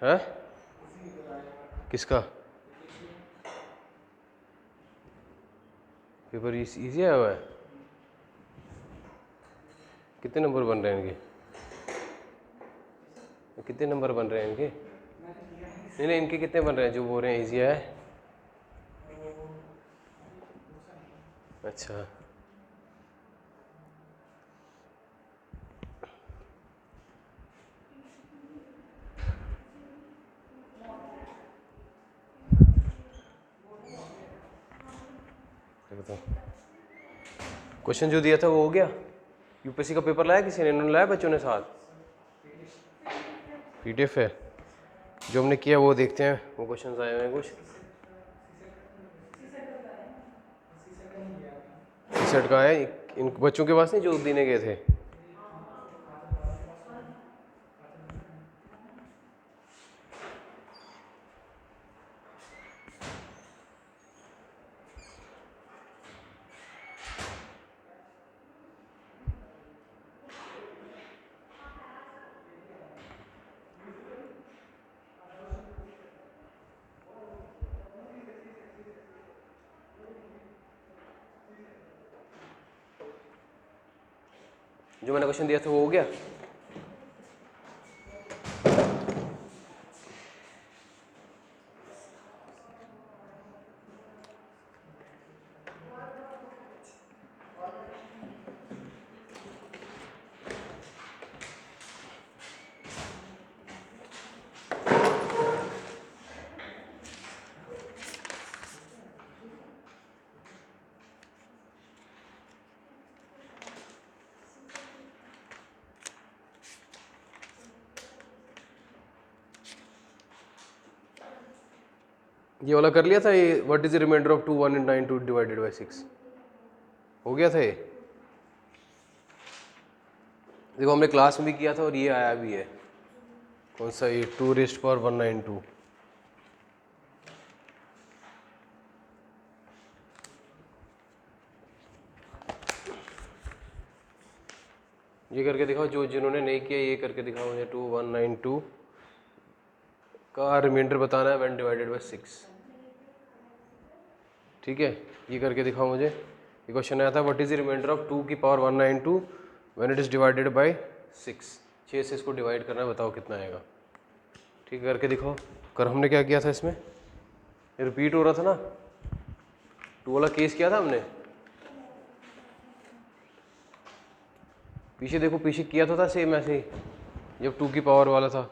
है किसका paper easy आया हुआ है? कितने नंबर बन रहे हैं इनके? कितने नंबर बन रहे हैं इनके? नहीं नहीं, इनके कितने बन रहे हैं जो बोल रहे हैं इजी है? अच्छा, क्वेश्चन जो दिया था वो हो गया? यूपीएससी का पेपर लाया किसी ने? इन्होंने लाया बच्चों ने साथ? पीडीएफ है जो हमने किया वो देखते हैं, वो क्वेश्चन आए हुए हैं कुछ सेट का है इन बच्चों के पास नहीं जो देने गए थे। जो मैंने क्वेश्चन दिया था वो हो गया? ये वाला कर लिया था ये, what is the remainder of 2 1 and 9 2 divided by 6? हो गया था ये? देखो हमने क्लास में भी किया था और ये आया भी है। कौन सा ये 2⁻192? ये करके दिखाओ, जो जिन्होंने नहीं किया ये करके दिखाओ मुझे। 2192 का रिमाइंडर बताना है व्हेन डिवाइडेड बाय 6। ठीक है, ये करके दिखाओ मुझे। ये क्वेश्चन आया था what is the remainder of 2 की power 192 when it is divided by 6। 6 से इसको डिवाइड करना है, बताओ कितना आएगा। ठीक है, करके दिखाओ। कर हमने क्या किया था इसमें? ये रिपीट हो रहा था ना, 2 वाला केस किया था हमने। पीछे देखो, पीछे किया तो था सेम ऐसे ही जब 2 की पावर वाला था।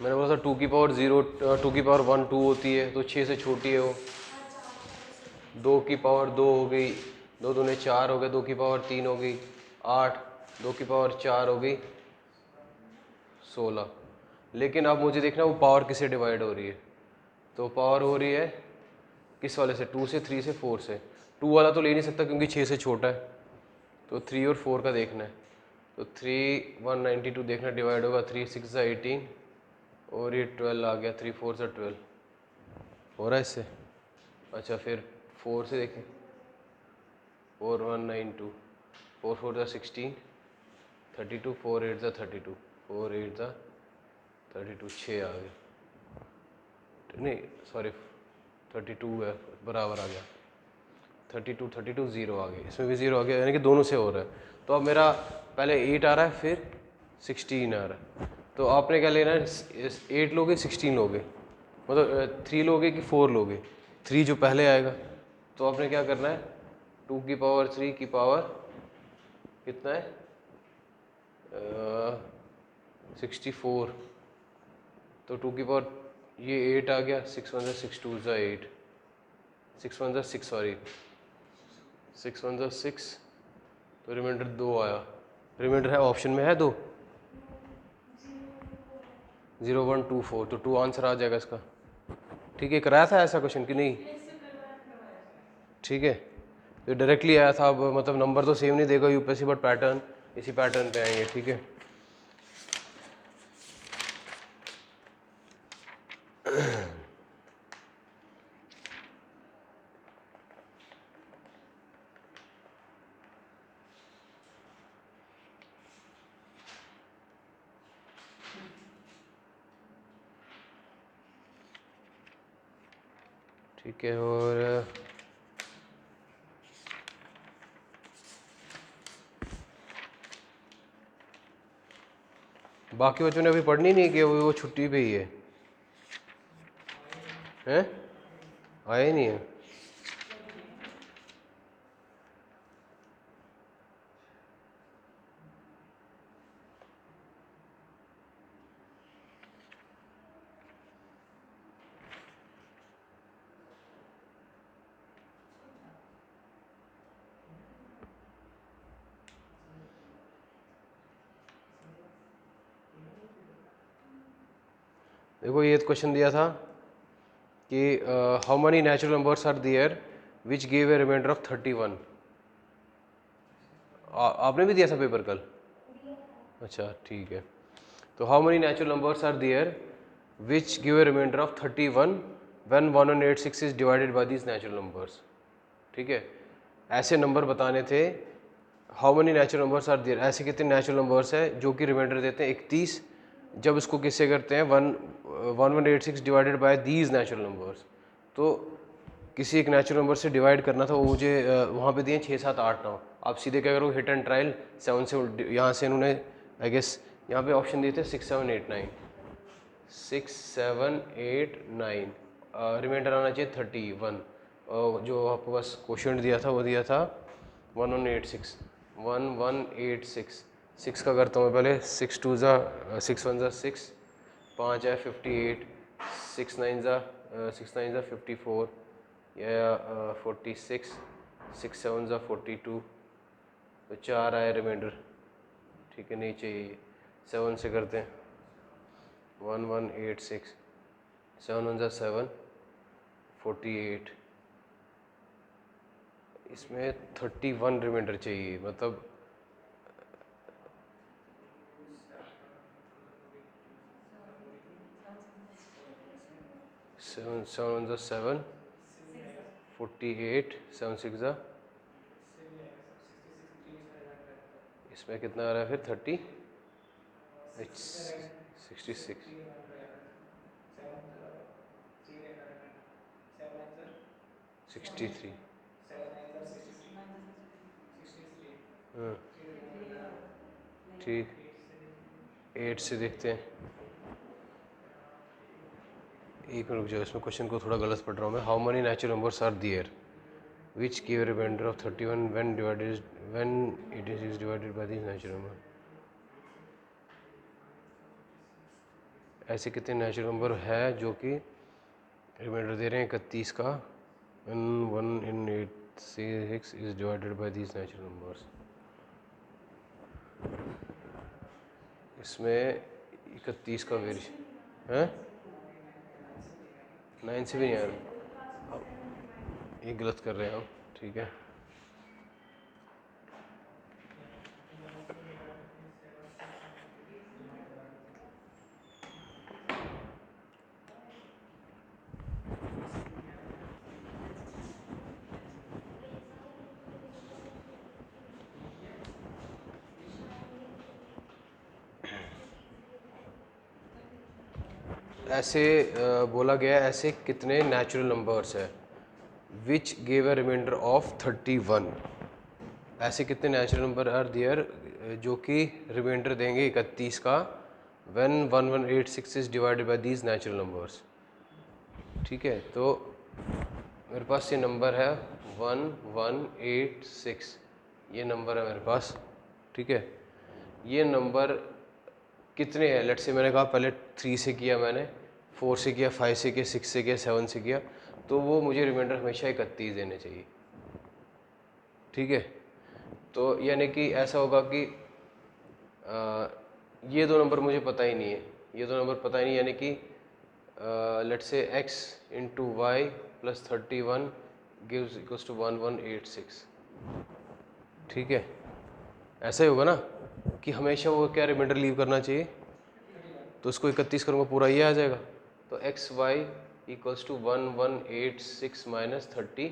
मैंने बोला था 2 की पावर 0 2 की पावर 1 2 होती है तो 6 से छोटी है वो। 2 की पावर 2 हो गई, 2 दूने 4 हो गए, 2 की पावर 3 हो गई 8, 2 की पावर 4 हो गई 16। लेकिन अब मुझे देखना वो पावर किससे डिवाइड हो रही है। तो पावर हो रही है किस वाले से? 2 से, 3 से, 4 से। 2 वाला तो ले नहीं सकता क्योंकि 6 से छोटा है, तो 3 और 4 का देखना है। तो 3 192 देखना डिवाइड होगा, 3 6 18 और ये 12 आ गया, 3 4 से 12 हो रहा है इससे। अच्छा फिर 4 से देखें, 4 192 4 4 16 32 4 8 32 4 8 32 6 आ गया, नहीं सॉरी 32 है, बराबर आ गया 32 32 0 आ गया, इसमें भी 0 आ गया, यानी कि दोनों से हो रहा है। तो अब मेरा पहले 8 आ रहा है फिर 16 आ रहा है। तो आपने क्या लेना है? 8 लोगे 16 लोगे, मतलब 3 लोगे कि 4 लोगे? 3 जो पहले आएगा। तो आपने क्या करना है? 2 की पावर 3 की पावर कितना है? 64। तो 2 की पावर ये 8 आ गया, 6 1 6 2 8, 6 1 6 सॉरी 6 1 6, तो रिमाइंडर 2 आया। रिमाइंडर है ऑप्शन में है 2, 0 1 2 4, तो 2 आंसर आ जाएगा इसका। ठीक है, कराया था ऐसा क्वेश्चन कि नहीं? ठीक है, तो डायरेक्टली आया था। अब मतलब नंबर तो सेम नहीं देगा यूपीएससी, बट पैटर्न इसी पैटर्न पे आएंगे। ठीक है, ठीक है। और बाकी बच्चों ने अभी पढ़नी नहीं कि वो छुट्टी पे ही है, हैं? आए नहीं है। देखो ये क्वेश्चन दिया था कि how many natural numbers are there which give a remainder of 31। आपने भी दिया था पेपर कल? अच्छा ठीक है। तो how many natural numbers are there which give a remainder of 31 when 1186 is divided by these natural numbers. ठीक है, ऐसे नंबर बताने थे। How many natural numbers are there, ऐसे कितने नेचुरल नंबर्स हैं जो कि रिमाइंडर देते हैं 31 जब इसको किससे करते हैं 1186 divided by these natural numbers. तो किसी एक नेचुरल नंबर से डिवाइड करना था, वो मुझे वहाँ पे दिए 6 7 8 9। आप सीधे क्या करो, हिट एंड ट्रायल 7 से यहाँ से इन्होंने आई गेस यहाँ पे ऑप्शन दिए थे 6 7 8 9, 6 7 8 9, रिमाइंडर आना चाहिए 31। जो आपको बस क्वेश्चन दिया था वो दिया था 1186 1186। 6 का करता हूँ मैं पहले, 6 2 ज़ा 6 1 ज़ा 6, 5 है 58, 6 9 ज़ा 54 या 46, 6 7 ज़ा 42, तो 4 आया रिमाइंडर। ठीक है, नहीं चाहिए, 7 से करते हैं 1186, 7 1 ज़ा 7, 48, इसमें 31 रिमाइंडर चाहिए, मतलब 7 7 1 ज़ा 7, 48, 7 6 ज़ा, इसमें कितना आ रहा है फिर 66, सिक्सटी थ्री। हाँ ठीक, 8 से देखते हैं। एक मिनट रुक जाओ, इसमें क्वेश्चन को थोड़ा गलत पढ़ रहा हूँ मैं। How many natural numbers are there which give remainder of 31 when it is divided by this natural number. ऐसे कितने नेचुरल नंबर है जो कि रिमाइंडर दे रहे हैं 31 का, when 1 in 8 6 is divided by this natural numbers. इसमें 31 का वेरिएशन है, 9 से भी नहीं आ रहा, ये गलत कर रहे हैं हम। ठीक है, ऐसे बोला गया ऐसे कितने नेचुरल नंबर्स है which give a remainder of 31। ऐसे कितने नेचुरल नंबर आर देयर जो कि रिमाइंडर देंगे 31 का when 1186 is divided by these natural numbers. ठीक है, तो मेरे पास ये नंबर है 1186, ये नंबर है मेरे पास। ठीक है, ये नंबर कितने हैं, लेट्स से मैंने कहा पहले 3 से किया, मैंने 4 से किया, 5 से किया, 6 से किया, 7 से किया, तो वो मुझे रिमाइंडर हमेशा 31 देने चाहिए। ठीक है, तो यानी कि ऐसा होगा कि ये दो नंबर मुझे पता ही नहीं है, ये दो नंबर पता ही नहीं, यानी कि let's say x into y plus 31 gives equals to 1186। ठीक है, ऐसा ही होगा ना कि हमेशा वो क्या रिमाइंडर लीव करना चाहिए, तो उसको 31 करूँगा पूरा ये आ जाएगा। तो x y equals to 1186 minus 30,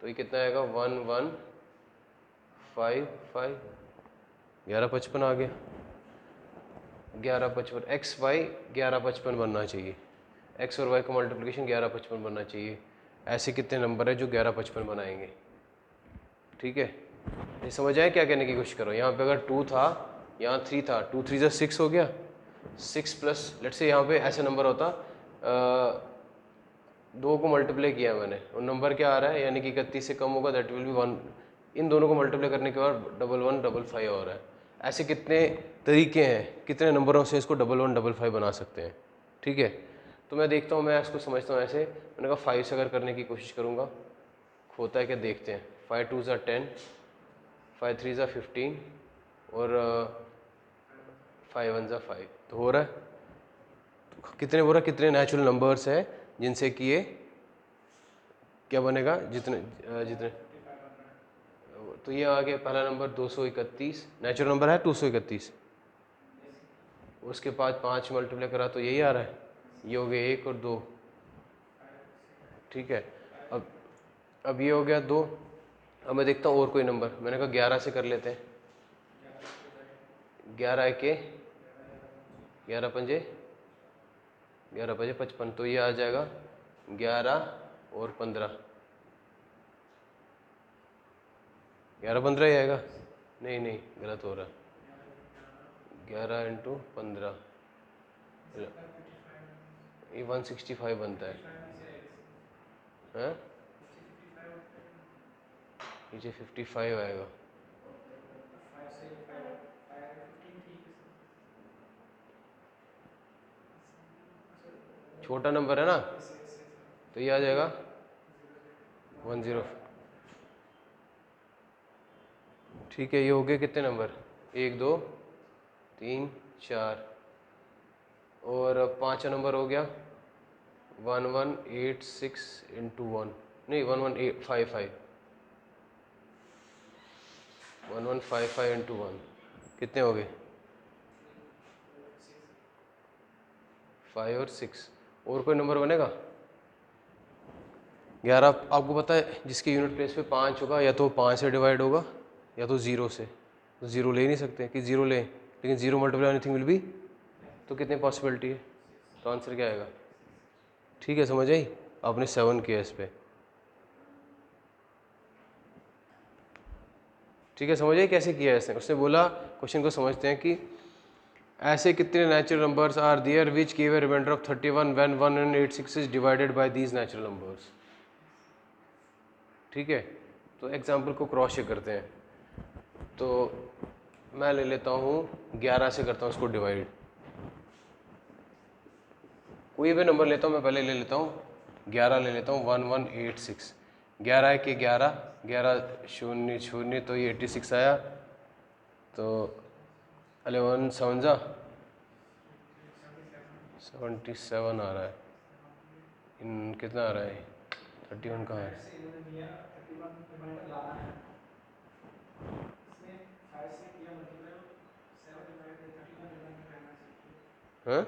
तो ये कितना आएगा 1155, 1155 आ गया, 1155 एक्स वाई 1155 बनना चाहिए, एक्स और वाई का मल्टीप्लिकेशन 1155 बनना चाहिए। ऐसे कितने नंबर है जो 1155 बनाएंगे। ठीक है, ये समझ आए क्या कहने की कोशिश करो। यहाँ पे अगर 2 था, यहाँ 3 था, 2 3 = 6 हो गया, 6 प्लस लेट्स से यहाँ पे ऐसे नंबर होता 2 को मल्टीप्लाई किया मैंने और नंबर क्या आ रहा है, यानी कि 31 से कम होगा, दैट विल बी 1। इन दोनों को मल्टीप्लाई करने के बाद 1155 हो रहा है। ऐसे कितने तरीके हैं, कितने नंबरों से इसको 1155 बना सकते हैं। ठीक है, तो मैं देखता हूँ, मैं इसको समझता हूँ ऐसे। मैंने कहा 5 से अगर करने की कोशिश करूँगा, होता है क्या देखते हैं। 5 2 = 10, 5 3 = 15 और 5 1 = 5, तो हो रहा है। तो कितने बोला, कितने नेचुरल नंबर्स हैं जिनसे कि ये क्या बनेगा, जितने जितने। तो ये आ गया पहला नंबर 231, नेचुरल नंबर है 231। उसके बाद 5 मल्टीप्लाई करा तो यही आ रहा है, ये हो गया 1 और 2। ठीक है, अब ये हो गया 2। अब मैं देखता हूँ और कोई नंबर। मैंने कहा 11 से कर लेते हैं। 11 के 11 पंजे 11 पंजे 55, तो ये आ जाएगा 11 और 15। 11 15 ही आएगा, नहीं नहीं गलत हो रहा है। 11 × 15 ये 165 बनता है। हाँ, नीचे 55 आएगा। छोटा नंबर है ना, तो ये आ जाएगा 10। ठीक है, ये हो गए कितने नंबर, 1 2 3 4, और 5वां नंबर हो गया 1186 × 1, नहीं 1155 1155 × 1 कितने हो गए, 5 और 6। और कोई नंबर बनेगा। 11 आपको पता है जिसके यूनिट प्लेस पे 5 होगा, या तो 5 से डिवाइड होगा या तो 0 से। तो 0 ले नहीं सकते कि 0 लें, लेकिन 0 मल्टीप्लाई एनीथिंग विल बी, तो कितने पॉसिबिलिटी है, तो आंसर क्या आएगा। ठीक है, समझ आई। आपने 7 किया इस पे। ठीक है, समझ आई कैसे किया है इसने। उसने बोला क्वेश्चन को समझते हैं कि ऐसे कितने natural numbers are there which give a remainder of 31 when 186 is divided by these natural numbers. ठीक है, तो एग्जाम्पल को क्रॉस चेक करते हैं। तो मैं ले लेता हूँ 11 से करता हूँ उसको डिवाइड। कोई भी नंबर लेता हूँ मैं, पहले ले लेता हूँ 11 ले लेता हूँ 1186। 11 के 11 11 0 0, तो ये 86 आया। तो 11 7 जा 77 आ रहा है। इन कितना आ रहा है, 31 कहाँ है। हाँ,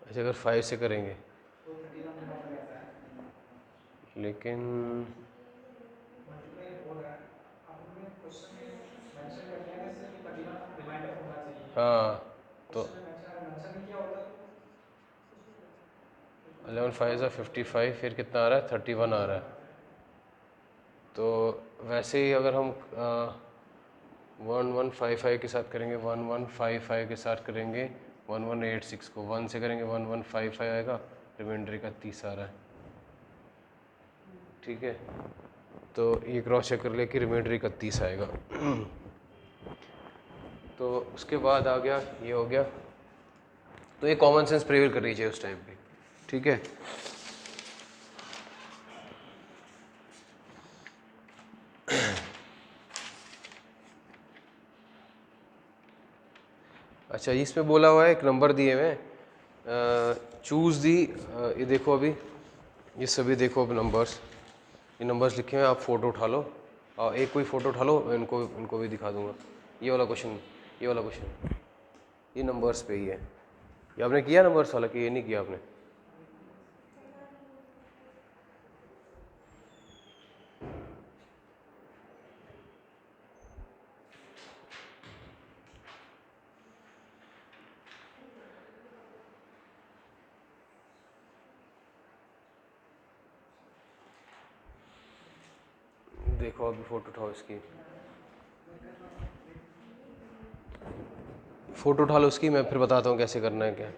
अच्छा अगर 5 से करेंगे, लेकिन हाँ, तो 11 5 ज़ा 55, फिर कितना आ रहा है 31 आ रहा है। तो वैसे ही अगर हम 1155 के साथ करेंगे, 1155 के साथ करेंगे 1186 को 1 से करेंगे 1155 आएगा, रिमाइंडर का 30 आ रहा है। ठीक है, तो ये क्रॉस चेक कर ले कि रिमाइंडर 31 आएगा। तो उसके बाद आ गया, ये हो गया। तो ये कॉमन सेंस प्रिवेल करनी चाहिए उस टाइम पे। ठीक है, अच्छा इसमें बोला हुआ है एक नंबर दिए हुए चूज़ दी, ये देखो अभी, ये सभी देखो अब नंबर्स, ये नंबर्स लिखे हुए हैं, आप फ़ोटो उठा लो और एक कोई फ़ोटो उठा लो, इनको भी दिखा दूंगा। ये वाला क्वेश्चन, ये वाला क्वेश्चन, ये नंबर्स पे ही है। ये आपने किया नंबर्स वाला कि ये नहीं किया आपने। देखो अभी फ़ोटो उठाओ इसकी, फ़ोटो उठा लो उसकी, मैं फिर बताता हूँ कैसे करना है क्या।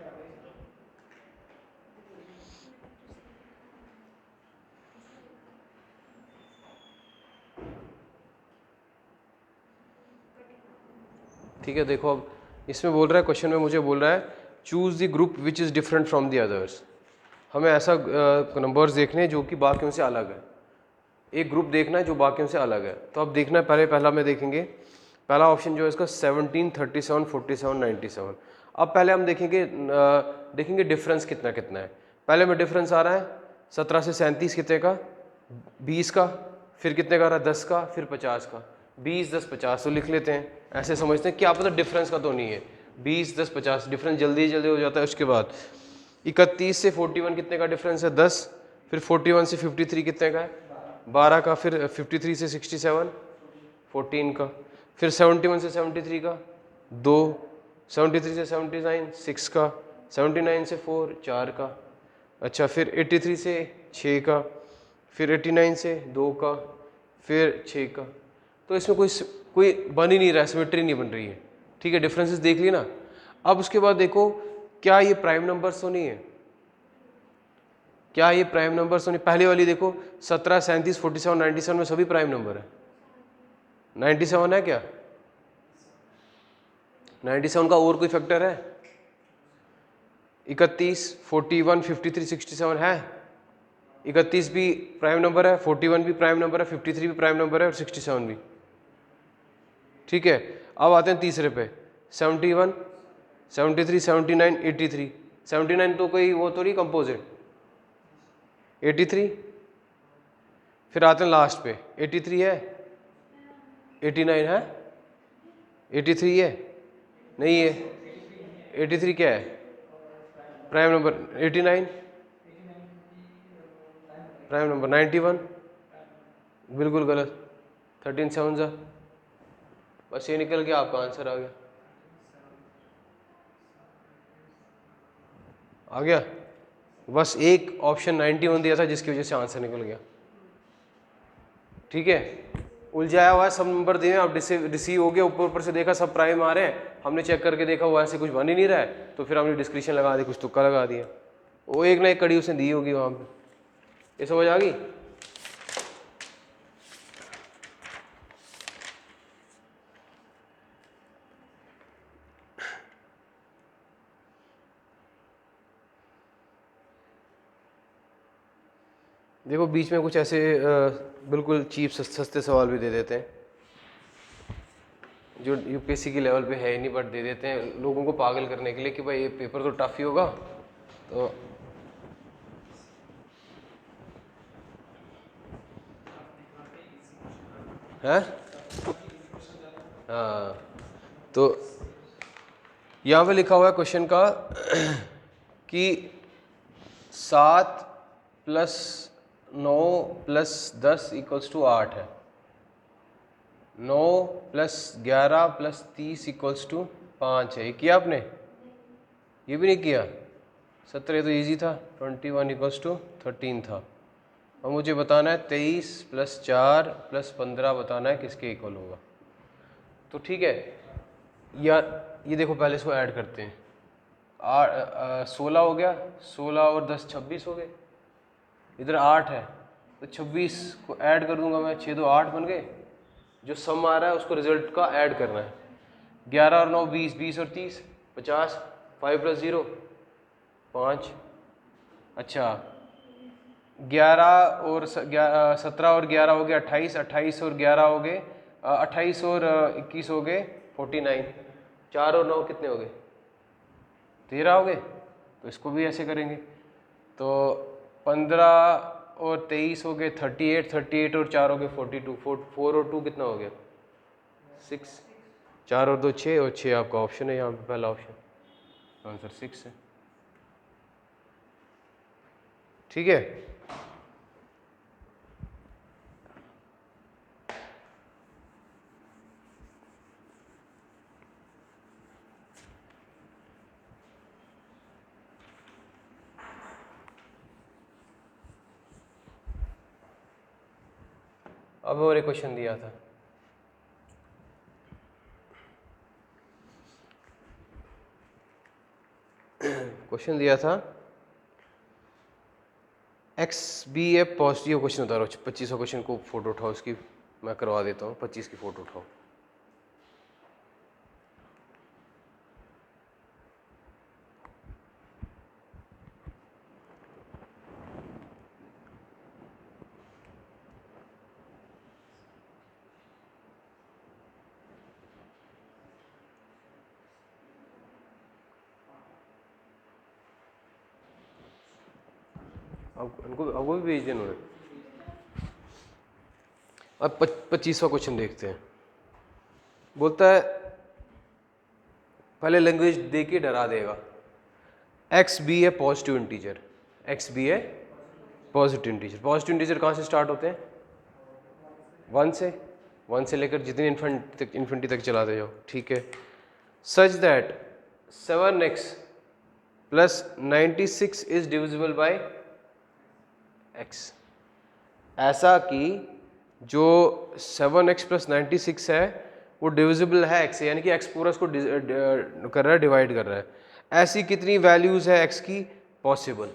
ठीक है, देखो अब इसमें बोल रहा है, क्वेश्चन में मुझे बोल रहा है choose the group which is different from the others. हमें ऐसा नंबर्स देखने हैं जो कि बाकियों से अलग है, एक ग्रुप देखना है जो बाकियों से अलग है। तो अब देखना है, पहला में देखेंगे, पहला ऑप्शन जो है इसका 17, 37, 47, 97। अब पहले हम देखेंगे डिफरेंस कितना कितना है। पहले में डिफरेंस आ रहा है 17 से 37 कितने का, 20 का, फिर कितने का आ रहा है 10 का, फिर 50 का। 20, 10, 50 तो लिख लेते हैं, ऐसे समझते हैं, क्या पता डिफरेंस का तो नहीं है। 20, 10, 50 डिफरेंस जल्दी जल्दी हो जाता है। उसके बाद 31 से 41 कितने का डिफरेंस है, 10। फिर 41 से 53 कितने का है, 12 का। फिर 53 से 67, 14 का। फिर 71 से 73 का 2, 73 से 79, 6 का। 79 से 4, 4 का। अच्छा, फिर 83 से 6 का। फिर 89 से 2 का। फिर 6 का। तो इसमें कोई बन ही नहीं रहा है, सिमेट्री नहीं बन रही है। ठीक है, डिफरेंसेस देख लिए ना। अब उसके बाद देखो, क्या ये प्राइम नंबर्स तो नहीं है, क्या ये प्राइम नंबर्स तो नहीं। पहले वाली देखो 17, 37, 47, 97 में सभी प्राइम नंबर है। 97 है क्या, 97 का और कोई फैक्टर है, 31, 41, 53, 67 है। 31 भी प्राइम नंबर है, 41 भी प्राइम नंबर है, 53 भी प्राइम नंबर है और 67 भी। ठीक है, अब आते हैं तीसरे पे, 71, 73, 79, 83। 79 तो कोई वो तो नहीं कंपोजिट, 83। फिर आते हैं लास्ट पे, 83 है, 89 है, 83 है, नहीं है। 83 क्या है, प्राइम नंबर। 89 prime number. 91 बिल्कुल गलत, 13 7 जा। बस ये निकल गया, आपका आंसर आ गया। आ गया, बस एक ऑप्शन 91 दिया था जिसकी वजह से आंसर निकल गया। ठीक है, उलझाया हुआ है, सब नंबर दिए, अब रिसीव हो गया, ऊपर ऊपर से देखा सब प्राइम आ रहे हैं, हमने चेक करके देखा वो ऐसे कुछ बन ही नहीं रहा है, तो फिर हमने डिस्क्रिप्शन लगा दी, कुछ तुक्का लगा दिया, वो एक ना एक कड़ी उसने दी होगी वहाँ पे। ये समझ आ गई। देखो बीच में कुछ ऐसे बिल्कुल चीप सस्ते सवाल भी दे देते हैं जो यूपीएससी की लेवल पे है ही नहीं, बट दे देते हैं लोगों को पागल करने के लिए कि भाई ये पेपर तो टफ ही होगा। तो है, हाँ, तो यहाँ पे लिखा हुआ है क्वेश्चन का कि 7 + 9 + 10 = 8 है, 9 + 11 + 30 = 5 है। ये किया आपने, ये भी नहीं किया। 17 तो इजी था, 21 = 13 था। और मुझे बताना है 23 + 4 + 15 बताना है किसके इक्वल होगा। तो ठीक है, या ये देखो पहले इसको ऐड करते हैं। 16 हो गया, 16 और 10 26 हो गए, इधर 8 है तो 26 को ऐड कर दूंगा मैं, 6 2 8 बन गए। जो सम आ रहा है उसको रिजल्ट का ऐड करना है। 11 और 9 20, 20 और 30 50, 5 + 0 5। अच्छा, 11 और 17 और 11 हो गए 28, 28 और 11 हो गए 28 और 21 हो गए 49। 4 और 9 कितने हो गए, 13 हो गए। तो इसको भी ऐसे करेंगे, तो 15 और 23 हो गए 38, 38 और 4 हो गए 42, 4 और 2 कितना हो गया 6, 4 और 2 6, और 6 आपका ऑप्शन है यहाँ पे, पहला ऑप्शन, आंसर 6 है। ठीक है, अब और एक क्वेश्चन दिया था, क्वेश्चन दिया था एक्स बी ए पॉजिटिव क्वेश्चन बता रहा हूँ, 25वां क्वेश्चन को फोटो उठाओ, उसकी मैं करवा देता हूँ, 25 की फोटो उठाओ। अब भी भेज देना उन्हें। अब 25वां क्वेश्चन देखते हैं। बोलता है पहले लैंग्वेज दे के डरा देगा, एक्स बी है पॉजिटिव इंटीजर, एक्स बी है पॉजिटिव इंटीजर। पॉजिटिव इंटीजर कहाँ से स्टार्ट होते हैं? 1 से लेकर जितनी इन्फिनिटी तक चलाते जाओ, ठीक है। सच that 7x plus 96 is divisible by x, ऐसा कि जो 7x प्लस 96 है वो डिविजिबल है x से, यानी कि x पूरा उसको कर रहा है, डिवाइड कर रहा है। ऐसी कितनी वैल्यूज है x की possible?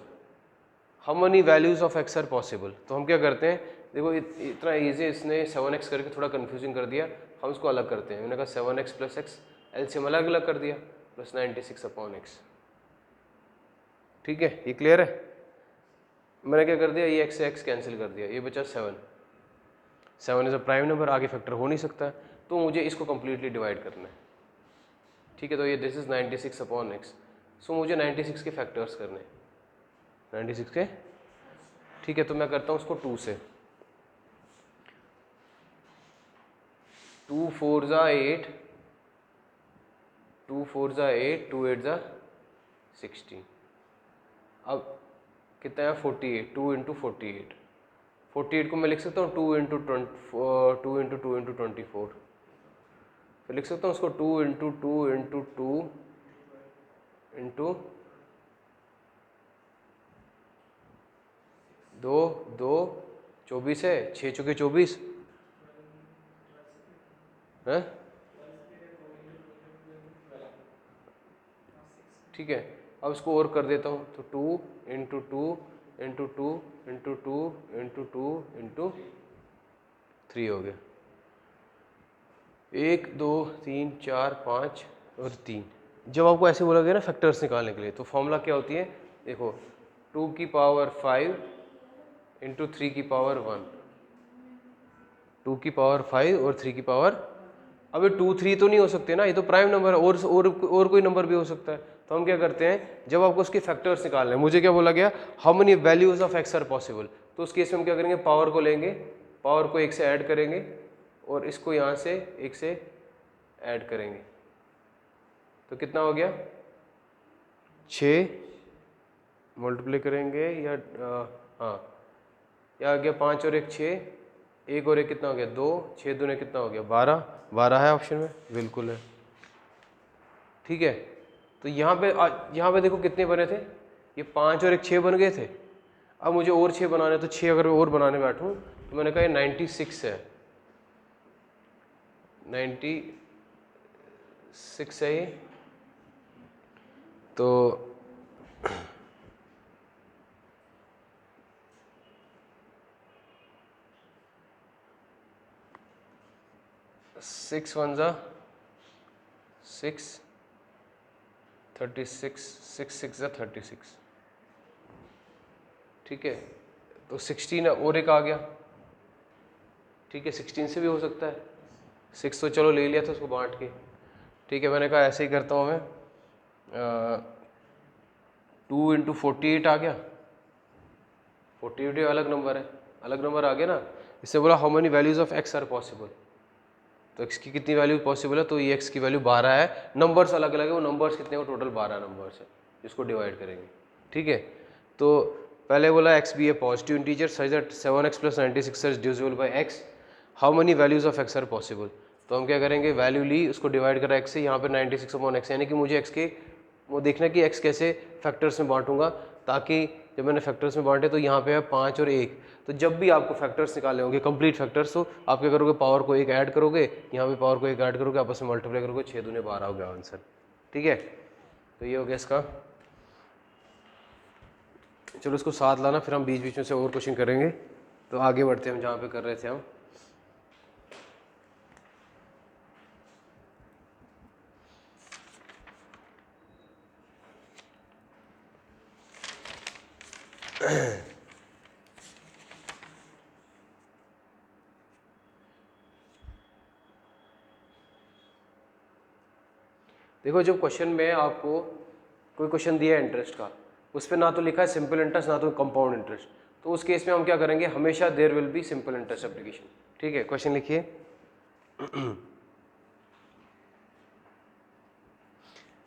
How many values of x are possible? तो हम क्या करते हैं, देखो इतना इजी, इसने 7x करके थोड़ा कंफ्यूजिंग कर दिया, हम इसको अलग करते हैं। मैंने कहा 7x प्लस x एलसीएम अलग अलग कर दिया, प्लस 96 अपॉन x, ठीक है, ये क्लियर है। मैंने क्या कर दिया, ये x से x कैंसिल कर दिया, ये बचा 7 इज अ प्राइम नंबर, आगे फैक्टर हो नहीं सकता, तो मुझे इसको कम्प्लीटली डिवाइड करना है, ठीक है। तो ये दिस इज 96 अपॉन x, सो मुझे 96 के फैक्टर्स करने, 96 के, ठीक है। तो मैं करता हूँ उसको 2 से, 2 4 ज़ा 8, 2 4 ज़ा 8, 2 8 ज़ा 16, अब कितना है 48, 2 इंटू 48, 48 को मैं लिख सकता हूँ 2 इंटू 2 इंटू 24, फिर लिख सकता हूँ उसको 2 इंटू 2 इंटू 2 इंटू 2 2 24 है, 6 चौके 24 है, ठीक है। अब इसको और कर देता हूँ, तो 2 into 2 into 2 into 2 into 2 into 3 हो गया, 1 2 3 4 5 और 3। जब आपको ऐसे बोला गया ना फैक्टर्स निकालने के लिए, तो फॉर्मूला क्या होती है, देखो 2 की पावर 5 इंटू 3 की पावर 1, 2 की पावर 5 और 3 की पावर, अबे 2 3 तो नहीं हो सकते ना, ये तो प्राइम नंबर है, और कोई नंबर भी हो सकता है। तो हम क्या करते हैं, जब आपको उसके फैक्टर्स निकालने हैं, मुझे क्या बोला गया, how many values of x are possible, तो उस केस में हम क्या करेंगे, पावर को लेंगे, पावर को 1 से ऐड करेंगे और इसको यहाँ से 1 से ऐड करेंगे, तो कितना हो गया 6 मल्टीप्लाई करेंगे, या हाँ, या आ गया 5 और 1 6, 1 और 1 कितना हो गया 2, 6 दूने कितना हो गया 12, 12 है ऑप्शन में, बिल्कुल है, ठीक है। तो यहाँ पे देखो कितने बने थे, ये 5 और 1 6 बन गए थे। अब मुझे और 6 बनाने, तो 6 अगर और बनाने बैठूँ तो मैंने कहा ये 96 है, 96 है ये, तो 6 1 ज़ा 6, 36, 6 6 ज़ा 36, ठीक है। तो 16 और एक आ गया, ठीक है, 16 से भी हो सकता है, 6 तो चलो ले लिया था उसको बांट के, ठीक है। मैंने कहा ऐसे ही करता हूँ मैं, 2 इंटू 48 आ गया, 48 अलग नंबर है, अलग नंबर आ गया ना। इससे बोला how many values of x are possible, तो x की कितनी वैल्यू पॉसिबल है, तो ये x की वैल्यू 12 है, नंबर्स अलग अलग है, वो नंबर्स कितने हो, टोटल 12 नंबर्स है, जिसको डिवाइड करेंगे, ठीक है। तो पहले बोला x भी है positive integer such that 7x plus 96 is divisible by x, how many values of x are possible, तो हम क्या करेंगे, वैल्यू ली, उसको डिवाइड करा x से, यहाँ पे 96 अपॉन x, यानी कि मुझे x के वो देखना कि x कैसे फैक्टर्स में बांटूंगा, ताकि जब मैंने फैक्टर्स में बांटे तो यहाँ पे है 5 और 1। तो जब भी आपको फैक्टर्स निकालने होंगे कंप्लीट फैक्टर्स, तो आप क्या करोगे, पावर को 1 ऐड करोगे, यहाँ पे पावर को 1 ऐड करोगे, आपस में मल्टीप्लाई करोगे, 6 दूने 12 हो गया आंसर। ठीक है, तो ये हो गया इसका। चलो इसको साथ लाना, फिर हम बीच बीच में से और क्वेश्चन करेंगे। तो आगे बढ़ते हैं हम जहाँ पे कर रहे थे हम। देखो जब क्वेश्चन में आपको कोई क्वेश्चन दिया है इंटरेस्ट का, उस पर ना तो लिखा है सिंपल इंटरेस्ट ना तो कंपाउंड इंटरेस्ट, तो उस केस में हम क्या करेंगे, हमेशा there will be simple interest application. ठीक है, क्वेश्चन लिखिए।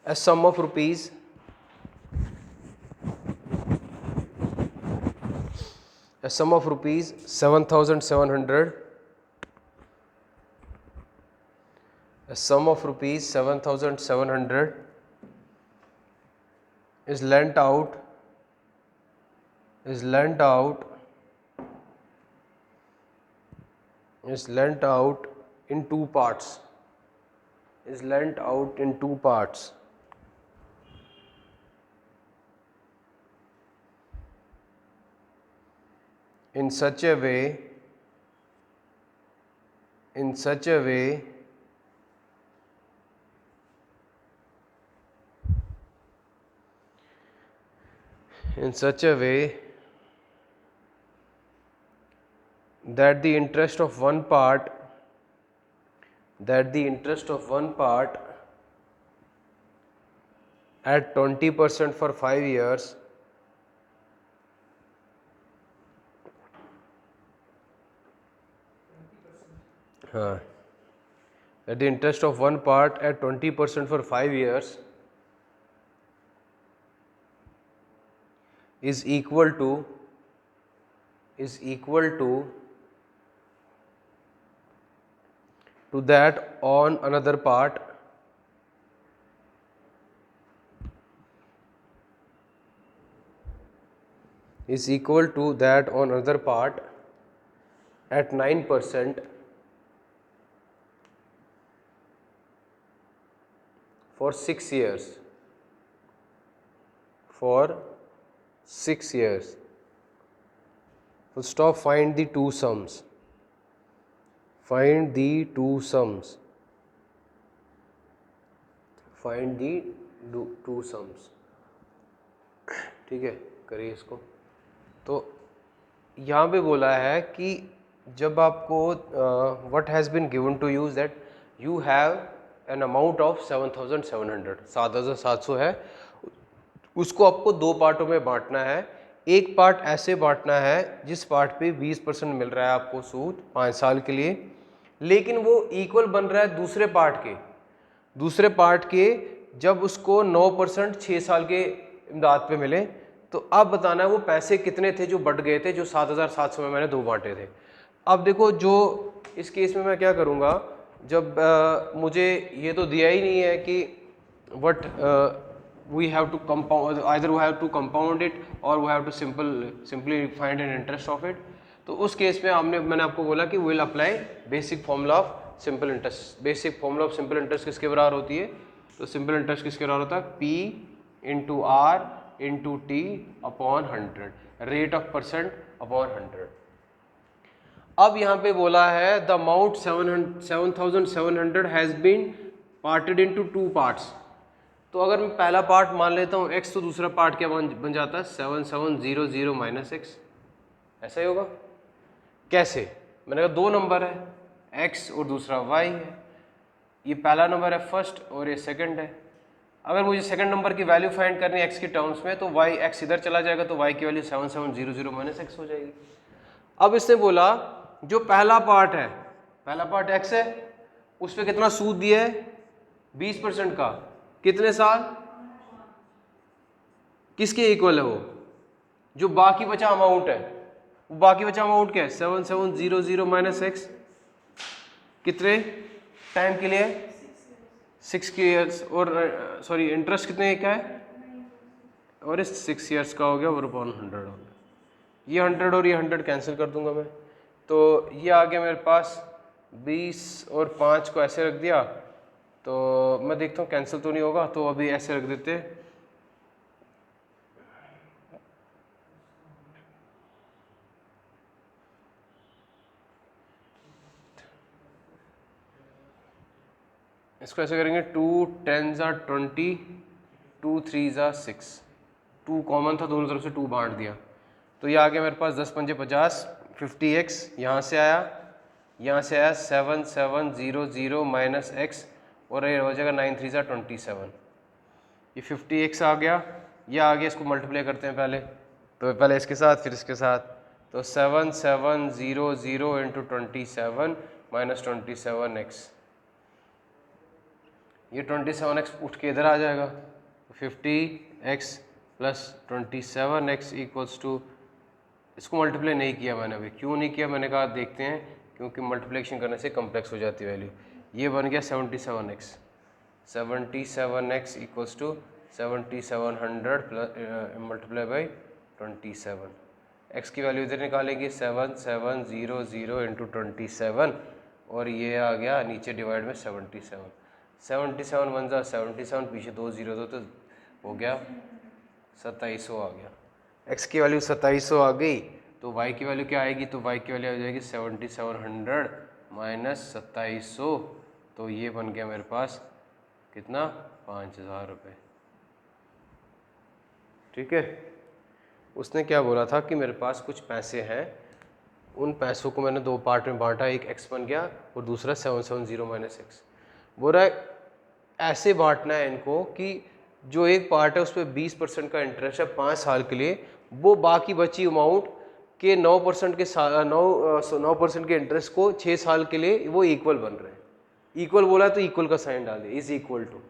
A sum of rupees 7,700 is lent out in two parts. In such a way that the interest of one part at 20% for 5 years that the interest of one part at 20% for 5 years is equal to that on another part at 9% for 6 years. Full stop. Find the two sums. ठीक है, करिए इसको। तो यहाँ पे बोला है कि जब आपको what has been given to use that you have an amount of 7,700 है, उसको आपको दो पार्टों में बांटना है। एक पार्ट ऐसे बांटना है जिस पार्ट पे 20% मिल रहा है आपको सूद 5 साल के लिए, लेकिन वो इक्वल बन रहा है दूसरे पार्ट के जब उसको 9% 6 साल के इमदाद पे मिले। तो अब बताना है वो पैसे कितने थे जो बढ़ गए थे, जो 7,700 में मैंने दो बांटे थे। अब देखो जो इस केस में मैं क्या करूँगा, जब मुझे ये तो दिया ही नहीं है कि what we have to compound, either we have to compound it or we have to simply find an interest of it। तो उस केस में मैंने आपको बोला कि we'll apply basic formula of simple interest। Basic formula of simple interest किसके बराबर होती है, तो सिंपल इंटरेस्ट किसके बराबर होता है, P into R into T upon 100, rate of percent upon 100। अब यहाँ पे बोला है the amount 7,700 has been parted into two parts. तो अगर मैं पहला पार्ट मान लेता हूँ x, तो दूसरा पार्ट क्या बन जाता है 7700 माइनस x। ऐसा ही होगा। कैसे, मैंने कहा दो नंबर है x और दूसरा y है, ये पहला नंबर है फर्स्ट और ये सेकंड है। अगर मुझे सेकंड नंबर की वैल्यू फाइंड करनी है x की टर्म्स में, तो x इधर चला जाएगा तो y की वैल्यू 7700 माइनस x हो जाएगी। अब इसने बोला जो पहला पार्ट x है, उस पर कितना सूद दिया है 20% का, कितने साल, किसके इक्वल है वो, जो बाकी बचा अमाउंट है, वो बाकी बचा अमाउंट क्या है 7700 माइनस एक्स, कितने टाइम के लिए 6 ईयर्स, और सॉरी इंटरेस्ट कितने का है और इस 6 ईयर्स का हो गया 1/100 हो गया। ये 100 और ये 100 कैंसिल कर दूंगा मैं, तो ये आ गया मेरे पास 20 और 5 को ऐसे रख दिया। तो मैं देखता हूँ कैंसिल तो नहीं होगा, तो अभी ऐसे रख देते। इसको ऐसे करेंगे 2 10 ज़ा 20, 2 3 ज़ा 6, 2 कॉमन था, दोनों तरफ से 2 बांट दिया। तो ये आ गया मेरे पास 10 पंजे 50, 50x यहाँ से आया, यहाँ से आया 7700 माइनस x, और ये हो जाएगा 9 3 ज़ा 27। ये 50x आ गया, ये आ गया, इसको मल्टीप्लाई करते हैं पहले, तो पहले इसके साथ फिर इसके साथ। तो 7700 इंटू 27 माइनस 27x, ये 27x उठ के इधर आ जाएगा। तो 50x plus 27x equals to, इसको मल्टीप्लाई नहीं किया मैंने अभी, क्यों नहीं किया मैंने कहा देखते हैं, क्योंकि मल्टीप्लिकेशन करने से कम्प्लेक्स हो जाती है वैल्यू। ये बन गया 77x, 77x equals to 7700 plus multiply by 27। x की वैल्यू इधर निकालेंगे 7700 इंटू 27, और ये आ गया नीचे डिवाइड में 77, 77 1 जा 77, पीछे 2 0 दो, तो हो गया 2700 आ गया। x की वैल्यू 2700 आ गई, तो y की वैल्यू क्या आएगी, तो y की वैल्यू आ जाएगी 7700 माइनस 2700, तो ये बन गया मेरे पास कितना, 5000 रुपये। ठीक है, उसने क्या बोला था कि मेरे पास कुछ पैसे हैं, उन पैसों को मैंने 2 पार्ट में बांटा, एक x बन गया और दूसरा 770 माइनस x। बोल रहा है ऐसे बांटना है इनको कि जो एक पार्ट है उस पर 20% का इंटरेस्ट है 5 साल के लिए, वो बाकी बची अमाउंट के 9% के 9% के इंटरेस्ट को 6 साल के लिए वो इक्वल बन रहे हैं। इक्वल बोला तो इक्वल का साइन डाल दिया, इज इक्वल टू।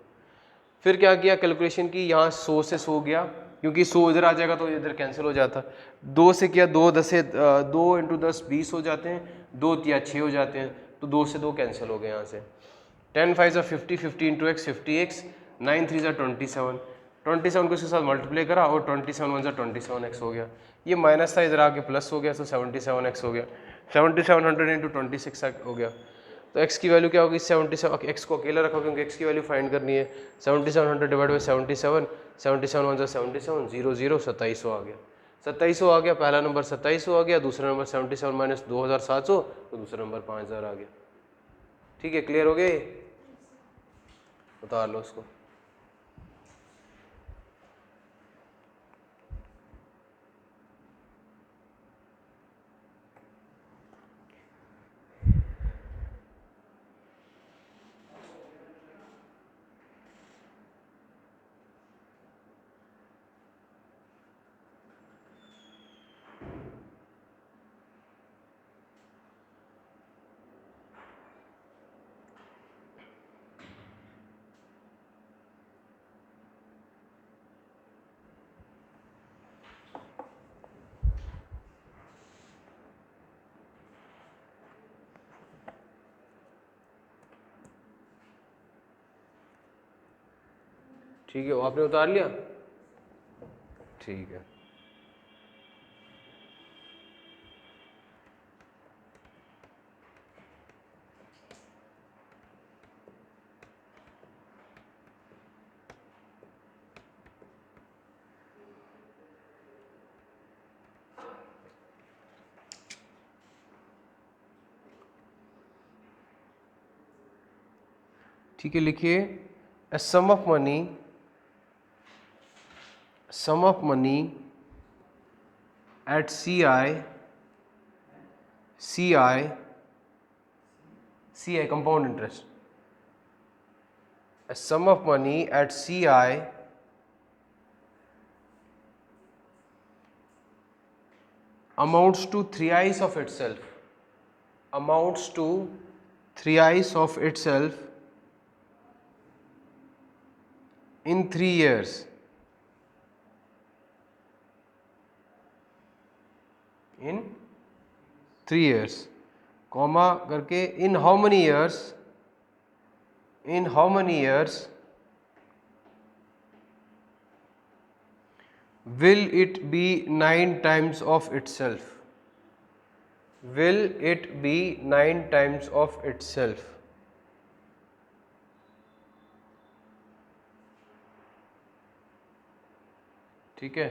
फिर क्या किया कैलकुलेशन की, यहाँ 100 से 100 गया, क्योंकि 100 इधर आ जाएगा तो इधर कैंसिल हो जाता। 2 से किया, 2 10 से 2 इंटू 10 20 हो जाते हैं, 2 या 6 हो जाते हैं, तो 2 से 2 कैंसिल हो गए यहाँ से। 10 5 ज़ा 50, 50 इंटू एक्स 50x, 9 3 ज़ा 27, 27 को इसके साथ मल्टीप्लाई करा और 27 1 ज़ा 27x हो गया। ये माइनस था, इधर आके प्लस हो गया, तो 77x हो गया। 7700 इंटू 26 हो गया, तो x की वैल्यू क्या होगी, 77, x को अकेला रखा क्योंकि x की वैल्यू फाइंड करनी है। 7700 डिवाइड बाई 77, 77 1 ज़ा 77, 0 0 2700 आ गया। 2700 आ गया, पहला नंबर 2700 आ गया, दूसरा नंबर 77 माइनस 2700, तो दूसरा नंबर 5000 आ गया। ठीक है, क्लियर हो गया, उतार लो उसको। ठीक है, वो आपने उतार लिया, ठीक है। ठीक है, लिखिए a sum of money at CI compound interest, a sum of money at CI amounts to 3i of itself, amounts to 3i of itself in 3 years, in 3 years, comma करके in how many years, in how many years will it be 9 times of itself? Will it be 9 times of itself? ठीक है,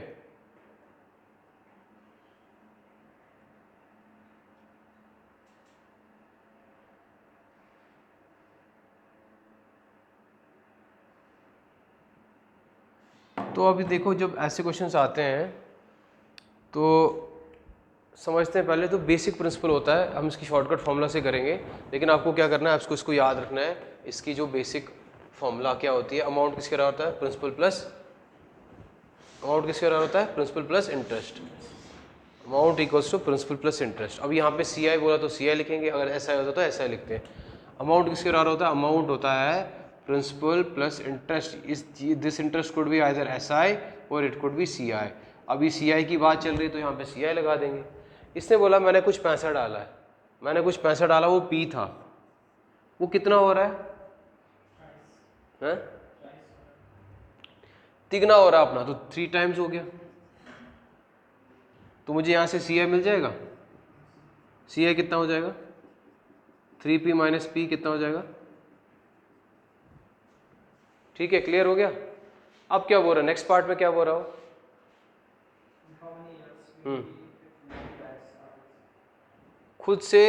तो अभी देखो जब ऐसे questions आते हैं तो समझते हैं, पहले तो बेसिक प्रिंसिपल होता है, हम इसकी शॉर्टकट फॉर्मूला से करेंगे, लेकिन आपको क्या करना है, आपको इसको याद रखना है, इसकी जो बेसिक फॉर्मूला क्या होती है, अमाउंट किसके बराबर होता है, प्रिंसिपल प्लस अमाउंट किसके बराबर होता है, principal plus interest, amount equals to principal plus interest. अब यहाँ पे सी आई बोला तो सी आई लिखेंगे, अगर ऐसा होता तो ऐसा लिखते हैं। अमाउंट किसके बराबर होता है, अमाउंट होता है प्रिंसिपल प्लस इंटरेस्ट, इस this interest could be either S I और इट कुड बी सी आई। अभी सी आई की बात चल रही है तो यहाँ पे सी आई लगा देंगे। इसने बोला मैंने कुछ पैसा डाला है, मैंने कुछ पैसा डाला, वो पी था, वो कितना हो रहा है, तिगना हो रहा है अपना, तो 3 टाइम्स हो गया, तो मुझे यहाँ से सी आई मिल जाएगा। सी आई कितना हो जाएगा, 3p माइनस पी कितना हो जाएगा, ठीक है, क्लियर हो गया। अब क्या बोल रहा है, नेक्स्ट पार्ट में क्या बोल रहा हो, खुद से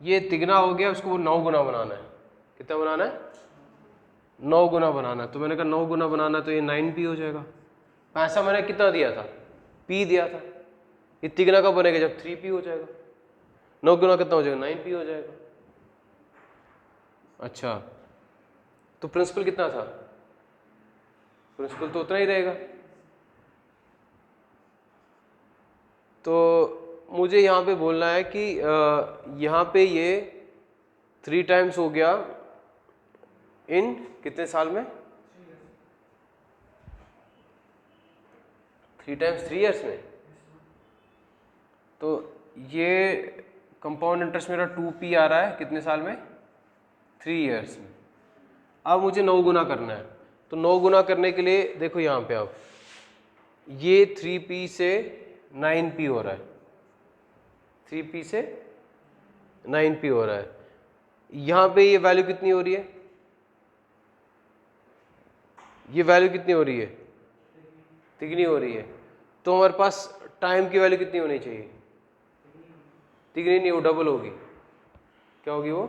ये तिगना हो गया, उसको वो 9 गुना बनाना है, कितना बनाना है, 9 गुना बनाना है। तो मैंने कहा 9 गुना बनाना है तो ये 9p हो जाएगा। पैसा मैंने कितना दिया था, p दिया था, ये तिगना कब बनेगा, जब 3p हो जाएगा। 9 गुना कितना हो जाएगा, 9p हो जाएगा। अच्छा, तो प्रिंसिपल कितना था, प्रिंसिपल तो उतना ही रहेगा। तो मुझे यहाँ पे बोलना है कि यहाँ पे ये 3 टाइम्स हो गया इन कितने साल में, 3 टाइम्स 3 ईयर्स में। तो ये कंपाउंड इंटरेस्ट मेरा 2p आ रहा है कितने साल में, 3 ईयर्स में। अब मुझे 9 गुना करना है, तो 9 गुना करने के लिए देखो यहाँ पे अब ये 3p से 9p हो रहा है, 3p से 9p हो रहा है। यहाँ पे ये वैल्यू कितनी हो रही है, ये वैल्यू कितनी हो रही है, तिगनी हो रही है। तो हमारे पास टाइम की वैल्यू कितनी होनी चाहिए, तिगनी नहीं, वो डबल होगी। क्या होगी वो,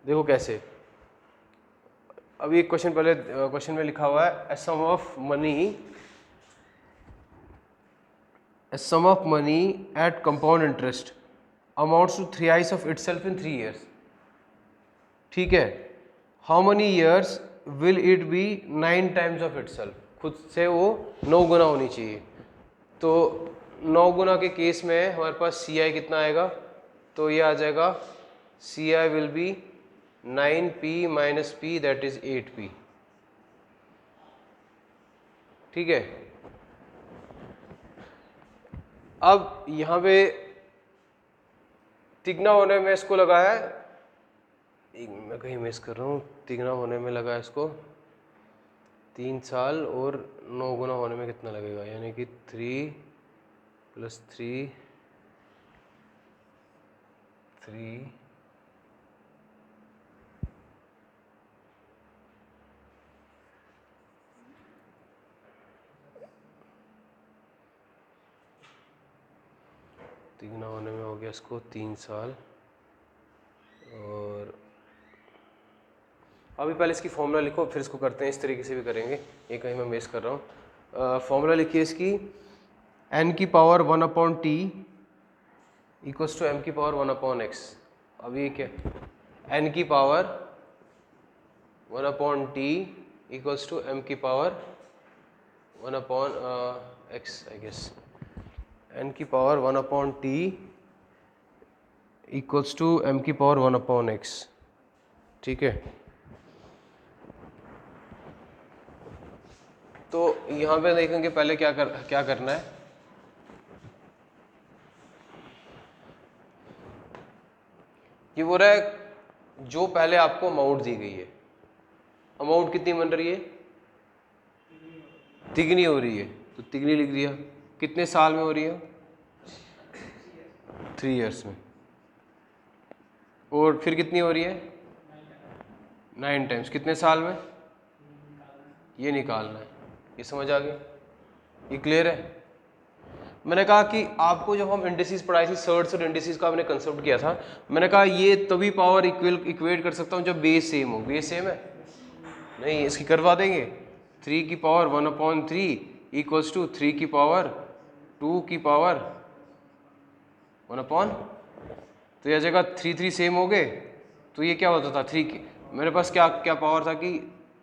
देखो कैसे। अभी एक क्वेश्चन पहले क्वेश्चन में लिखा हुआ है, a sum of money at compound interest amounts to 3x of itself in 3 years. ठीक है, how money years will it be 9 times of itself, खुद से वो 9 गुना होनी चाहिए। तो 9 गुना के केस में हमारे पास सी आई कितना आएगा, तो ये आ जाएगा C I will be 9p minus p that is 8p। ठीक है, अब यहाँ पे तिगना होने में इसको लगाया है, मैं कहीं मिस कर रहा हूँ, तिगना होने में लगा है इसको 3 साल, और 9 गुना होने में कितना लगेगा, यानी कि 3 + 3 तिगना होने में हो गया इसको 3 साल। और अभी पहले इसकी फॉर्मूला लिखो, फिर इसको करते हैं, इस तरीके से भी करेंगे, ये कहीं मैं मिस कर रहा हूँ। फॉर्मूला लिखिए इसकी, n की power 1/t equals to m की पावर 1/x। अब ये क्या, n की power 1/t equals to m की power 1/x, I guess n की power 1/t equals to m की पावर 1/x। ठीक है, तो यहाँ पे देखेंगे पहले क्या करना है। ये बोल रहा है जो पहले आपको अमाउंट दी गई है, अमाउंट कितनी बन रही है, तिगनी हो रही है तो तिगनी लिख दिया। कितने साल में हो रही है? 3 ईयर्स में। और फिर कितनी हो रही है? 9 टाइम्स। कितने साल में? ये निकालना है। ये समझ आ गया? ये क्लियर है? मैंने कहा कि आपको जब हम इंडिसेस पढ़ाई थी, सर्ट्स और इंडिसेस का हमने कंसेप्ट किया था, मैंने कहा ये तभी पावर इक्वेट कर सकता हूँ जब बेस सेम हो। बेस सेम है? नहीं, इसकी करवा देंगे। 3 की पावर 1/3 इक्वल्स टू 3 की पावर 2 की पावर 1/, तो यह जगह 3 सेम हो गए तो ये क्या होता था 3 की, मेरे पास क्या क्या पावर था कि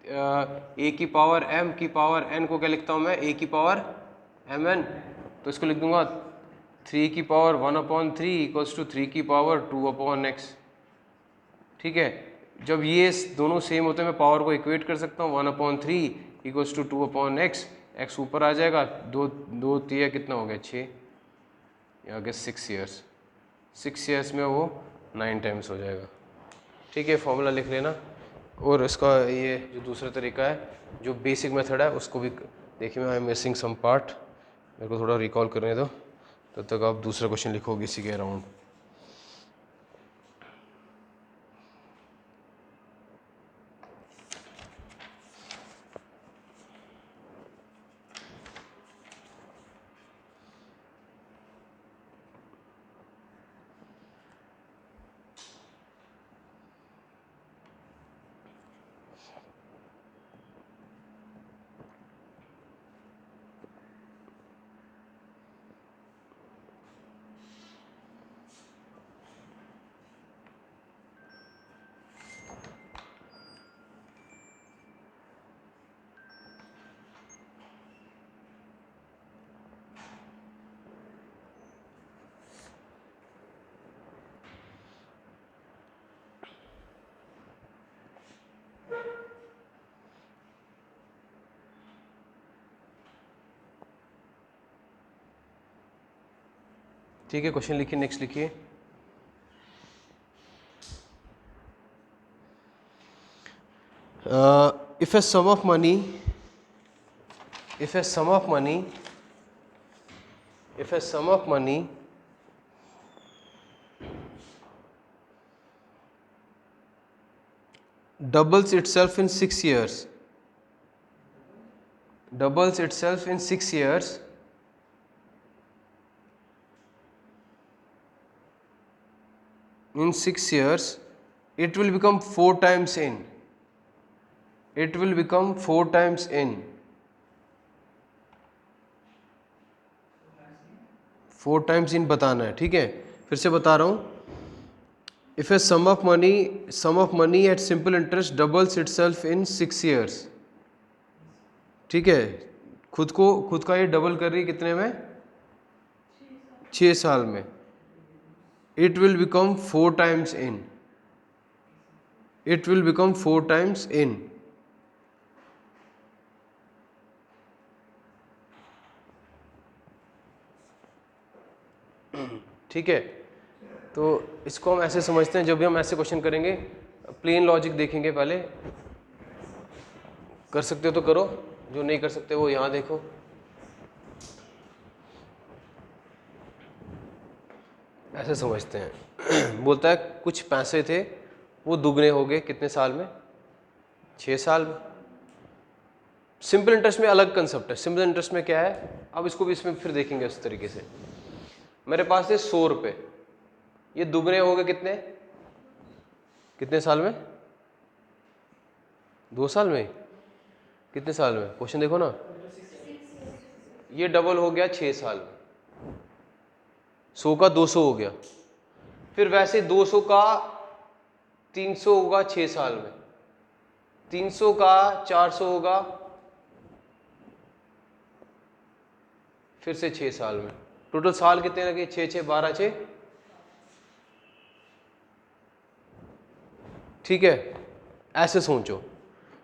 a की पावर m की पावर n को क्या लिखता हूँ मैं? a की पावर mn, तो इसको लिख दूंगा 3 की पावर 1/3 इक्वल्स टू 3 की पावर 2/x। ठीक है, जब ये दोनों सेम होते हैं मैं पावर को इक्वेट कर सकता हूँ। 1/3 इक्वल्स टू 2/x, x ऊपर आ जाएगा, 2 3 कितना हो गया 6, यहाँ गया 6 ईयर्स। 6 ईयर्स में वो 9 टाइम्स हो जाएगा। ठीक है, फॉर्मूला लिख लेना। और इसका ये जो दूसरा तरीका है, जो बेसिक मेथड है, उसको भी देखिए। मैं I am missing some part, मेरे को थोड़ा रिकॉल करने दो, तब तक आप दूसरा क्वेश्चन लिखोगे इसी के अराउंड। ठीक है, क्वेश्चन लिखिए, नेक्स्ट लिखिए। If a sum of money doubles itself in 6 years, it will become 4 times in. It will become 4 times in. 4 times in बताना है। ठीक है, फिर से बता रहा हूँ। If a sum of money at simple interest doubles itself in 6 years. ठीक है, खुद का ये डबल कर रही है कितने में? 6 साल में। It will become 4 times in. It will become 4 times in. ठीक है, तो इसको हम ऐसे समझते हैं, जब भी हम ऐसे क्वेश्चन करेंगे प्लेन लॉजिक देखेंगे। पहले कर सकते हो तो करो, जो नहीं कर सकते वो यहाँ देखो। ऐसे समझते हैं। बोलता है कुछ पैसे थे वो दुगने हो गए कितने साल में? 6 साल में। सिंपल इंटरेस्ट में अलग कंसेप्ट है। सिंपल इंटरेस्ट में क्या है, अब इसको भी इसमें फिर देखेंगे उस तरीके से। मेरे पास थे 100 रुपये, ये दुगने हो गए कितने साल में? 2 साल में। कितने साल में? क्वेश्चन देखो ना, ये डबल हो गया 6 साल में। 100 का 200 हो गया, फिर वैसे 200 का 300 होगा 6 साल में, 300 का 400 होगा फिर से 6 साल में। टोटल साल कितने लगे? 6 6 12 6। ठीक है, ऐसे सोचो।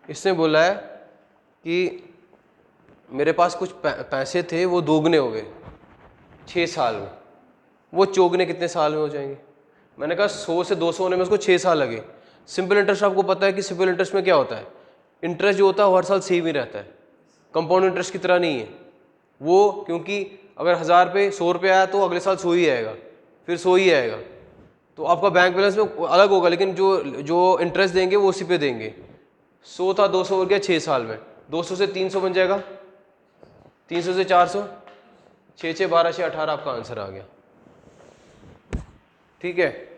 इसने बोला है कि मेरे पास कुछ पैसे थे वो दोगुने हो गए 6 साल में, वो चौगुने कितने साल में हो जाएंगे? मैंने कहा 100 से 200 होने में उसको 6 साल लगे। सिंपल इंटरेस्ट आपको पता है कि सिंपल इंटरेस्ट में क्या होता है, इंटरेस्ट जो होता है वो हर साल सेम ही रहता है। कंपाउंड इंटरेस्ट की तरह नहीं है वो, क्योंकि अगर 1000 पे 100 रुपये आया तो अगले साल 100 ही आएगा, फिर 100 ही आएगा, तो आपका बैंक बैलेंस में अलग होगा, लेकिन जो इंटरेस्ट देंगे वो उसी पे देंगे। 100 था 200 हो गया 6 साल में, 200 से 300 बन जाएगा, 300 से 400, 6 6 12 6 18 आपका आंसर आ गया। ठीक है,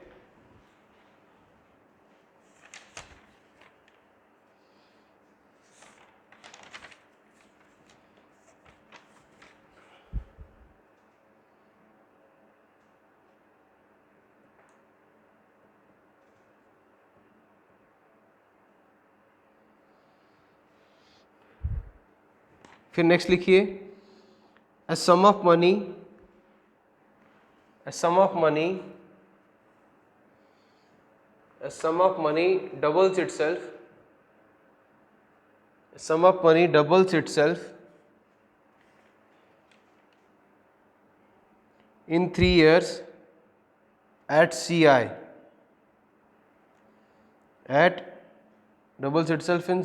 फिर नेक्स्ट लिखिए, a sum of money doubles itself in 3 years at CI, doubles itself in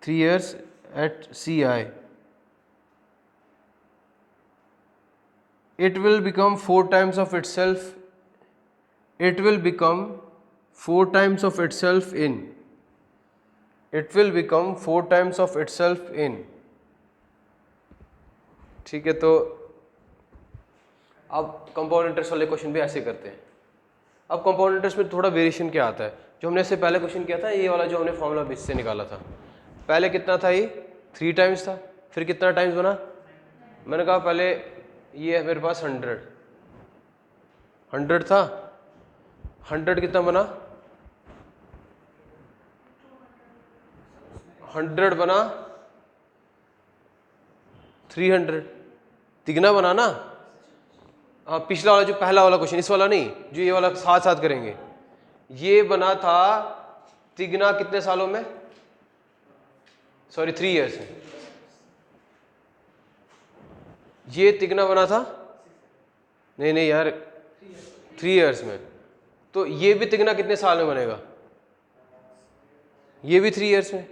3 years at CI. It will become 4 times of itself. It will become 4 times of itself in. It will become 4 times of itself in. ठीक है, तो अब compound interest वाले question भी ऐसे करते हैं। अब कंपाउंड इंटरेस्ट में थोड़ा वेरिएशन क्या आता है, जो हमने इससे पहले क्वेश्चन किया था, ये वाला जो हमने फॉर्मूला बेस से निकाला था, पहले कितना था, ये 3 टाइम्स था, फिर कितना टाइम्स बना, मैंने कहा पहले ये है मेरे पास 100 था, 100 कितना बना, 100 बना 300, तिगना बना ना। हाँ, पिछला वाला जो पहला वाला क्वेश्चन, इस वाला नहीं, जो ये वाला साथ साथ करेंगे, ये बना था तिगना कितने सालों में, सॉरी 3 ईयर्स में, ये तिगना बना था, नहीं यार 3 ईयर्स में, तो ये भी तिगना कितने साल में बनेगा, ये भी 3 ईयर्स में।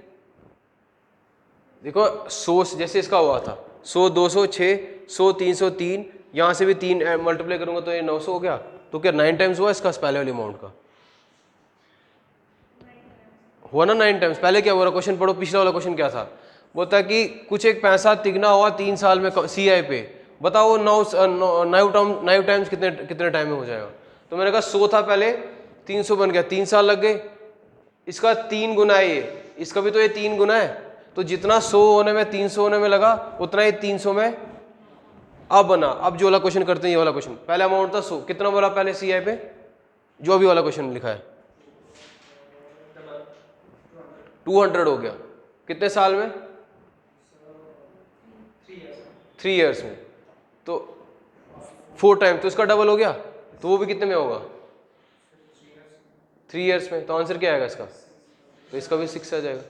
देखो 100 जैसे इसका हुआ था, 100 200 6 100 303, यहाँ से भी 3 मल्टीप्लाई करूंगा तो ये 900 हो गया, तो क्या 9 टाइम्स हुआ इसका पहले वाले अमाउंट का, हुआ ना 9 टाइम्स। पहले क्या हुआ, क्वेश्चन पढ़ो, पिछला वाला क्वेश्चन क्या था, बोलता कि कुछ एक पैसा तिगना हुआ 3 साल में CI पे, बताओ 9 टाइम्स कितने टाइम में हो जाएगा। तो मैंने कहा 100 था पहले, 300 बन गया, 3 साल लग गए, इसका 3 गुना है ये, इसका भी तो ये 3 गुना है, तो जितना 100 होने में 300 होने में लगा, उतना ही 300 में अब बना। अब जो वाला क्वेश्चन करते हैं, ये वाला क्वेश्चन, पहले अमाउंट था 100, कितना बोला पहले CI पे, जो अभी वाला क्वेश्चन लिखा है 200 हो गया, कितने साल में, 3 ईयर्स में, तो 4 टाइम, तो इसका डबल हो गया, तो वो भी कितने में होगा, 3 ईयर्स में। तो आंसर क्या आएगा इसका, तो इसका भी 6 आ जाएगा।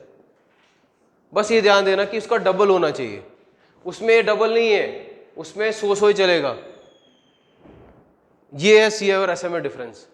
बस ये ध्यान देना कि इसका डबल होना चाहिए, उसमें डबल नहीं है, उसमें 100 ही चलेगा। ये है CI और SM में डिफरेंस।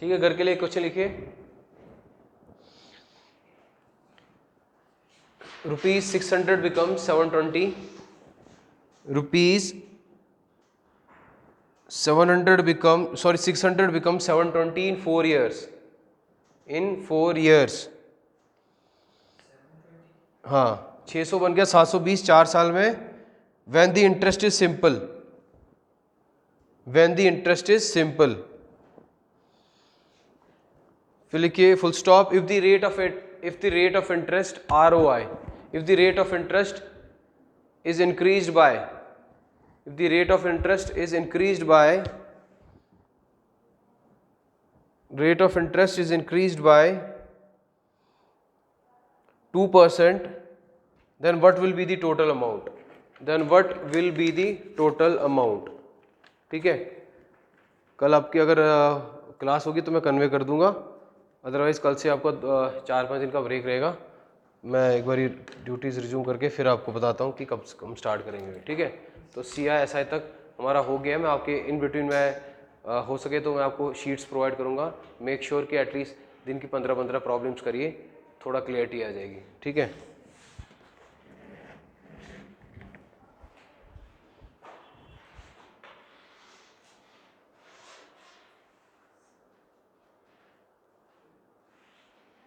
ठीक है, घर के लिए क्वेश्चन लिखिए, ₹600 बिकम 720, ₹600 बिकम 720 in 4 years, हाँ 600 बन गया 720 4 साल में, when the interest is simple, फिर लिखिए full stop, if the rate of interest ROI, if the rate of interest is increased by if the rate of interest is increased by 2%, then what will be the total amount? ठीक है, कल आपकी अगर class होगी तो मैं convey कर दूंगा, अदरवाइज कल से आपका 4-5 दिन का ब्रेक रहेगा। मैं एक बार ड्यूटीज़ रिज्यूम करके फिर आपको बताता हूँ कि कब हम स्टार्ट करेंगे। ठीक है, तो CI SI तक हमारा हो गया। मैं आपके इन बिटवीन में हो सके तो मैं आपको शीट्स प्रोवाइड करूँगा। मेक श्योर कि एटलीस्ट दिन की 15-15 प्रॉब्लम्स करिए, थोड़ा क्लियरिटी आ जाएगी। ठीक है।